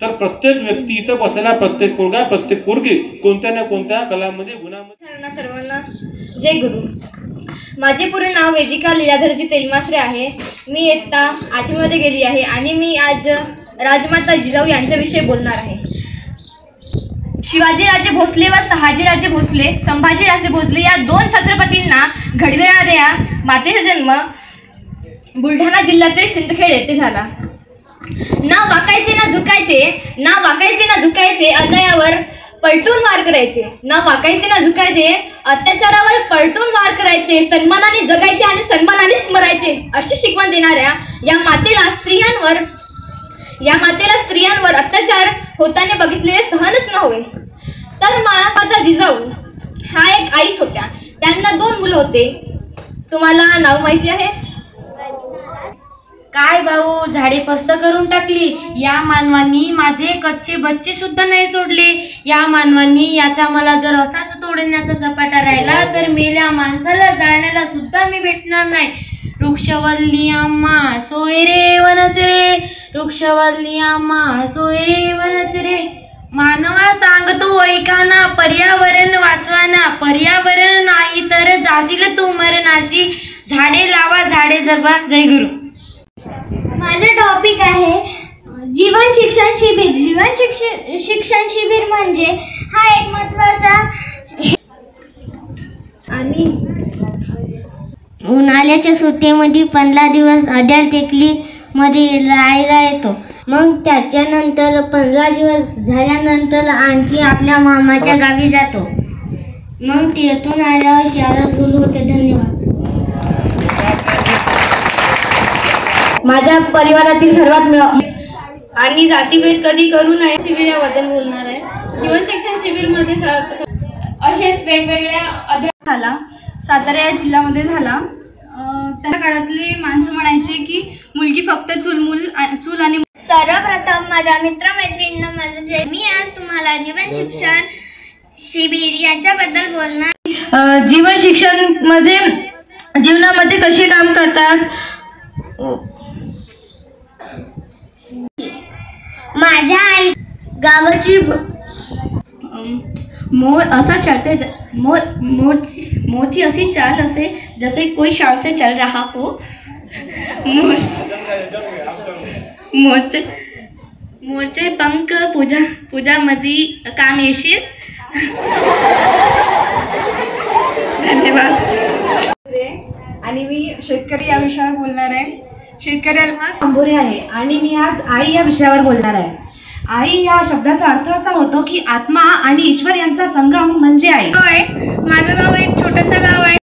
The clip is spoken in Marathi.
तर प्रत्येक व्यक्ती इथं बसलेला प्रत्येक पोरगा प्रत्येक पोरगी कोणत्या ना कोणत्या कलामध्ये गुणामध्ये. सर्वांना जय गुरु. माझे पूर्ण नाव वेदिका लीलाधरजी तेलमासरे आहे. मी इयत्ता 8वी मध्ये गेली आहे आणि मी आज राजमाता जिजाऊ यांच्याविषयी बोलणार आहे. शिवाजीराजे भोसले व शहाजीराजे भोसले, संभाजीराजे भोसले या 2 छत्रपतींना घडविणाऱ्या मातेचा जन्म बुलढाणा जिल्ह्यातील सिंदखेड येथे झाला. ना वाकायचे ना झुकायचे, ना वाकायचे ना झुकायचे, अजयावर पलटून वार करायचे. ना वाकायचे ना झुकायचे, अत्याचारावर पलटून वार करायचे. सन्मानाने जगायचे आणि सन्मानाने स्मरायचे अशी शिकवण देणाऱ्या या मातेला स्त्रियांवर अत्याचार होताना बघितलेले सहनच न होय. तर माता जिजाऊ ह्या एक आईच होत्या. त्यांना 2 मुलं होते. तुम्हाला नाव माहिती आहे? काय भाऊ, झाडे पस्त करून टाकली. या मानवांनी माझे कच्चे बच्चे सुद्धा नाही सोडले. या मानवांनी याचा मला जर असाच तोडण्याचा सपाटा राहिला तर मेल्या माणसाला जाळण्याला सुद्धा मी भेटणार नाही. वृक्षवल्ली आम्हा सोय रे वनच रे, वृक्षवल्ली आम्हा सोय रे वनच रे. मानवा सांगतो ऐकाना, पर्यावरण वाचवाना. पर्यावरण नाही तर जाशील तू मरणाशी. झाडे लावा, झाडे जगवा. जय गुरु. माझा टॉपिक आहे जीवन शिक्षण शिबिर. जीवन शिक्षण शिबिर म्हणजे हा एक महत्त्वाचा आणि उन्हाळ्याच्या सुट्टीमध्ये 15 दिवस अड्याळ टेकली मध्ये राहायला येतो. मग त्याच्यानंतर 15 दिवस झाल्यानंतर आणखी आपल्या मामाच्या गावी जातो. मग तिथून आल्यावर शाळा सुरू होते. धन्यवाद. माझ्या परिवारातील सर्वात आणि जातीभेद कधी करू नये शिबिराबद्दल बोलणार आहे. जीवन शिक्षण शिबिरमध्ये असेच वेगवेगळ्या अध्याय झाला. सातारा या जिल्ह्यामध्ये झाला. त्या काळातले माणसं म्हणायचे की मुलगी फक्त चूल आणि सर्वप्रथम माझ्या मित्रमैत्रिणींना माझं जय. मी आज तुम्हाला जीवन शिक्षण शिबिर याच्याबद्दल बोलणार. जीवन शिक्षण मध्ये जीवनामध्ये कसे काम करतात. माझ्या आई गावाची मोर असा चलते मोर की ऐसी चाल असे जैसे कोई शाम से चल रहा हो. मोरचे पंख पूजामध्ये काम येशील. धन्यवाद. आणि मी शेतकरी या विषयावर बोलणार आहे. शेतकऱ्याला अंबोरे आहे आणि मी आज आई या विषयावर बोलणार आहे. आई या शब्दाचा अर्थ असा होतो की आत्मा आणि ईश्वर यांचा संगम म्हणजे आई. माझं गाव एक छोटंसं गाव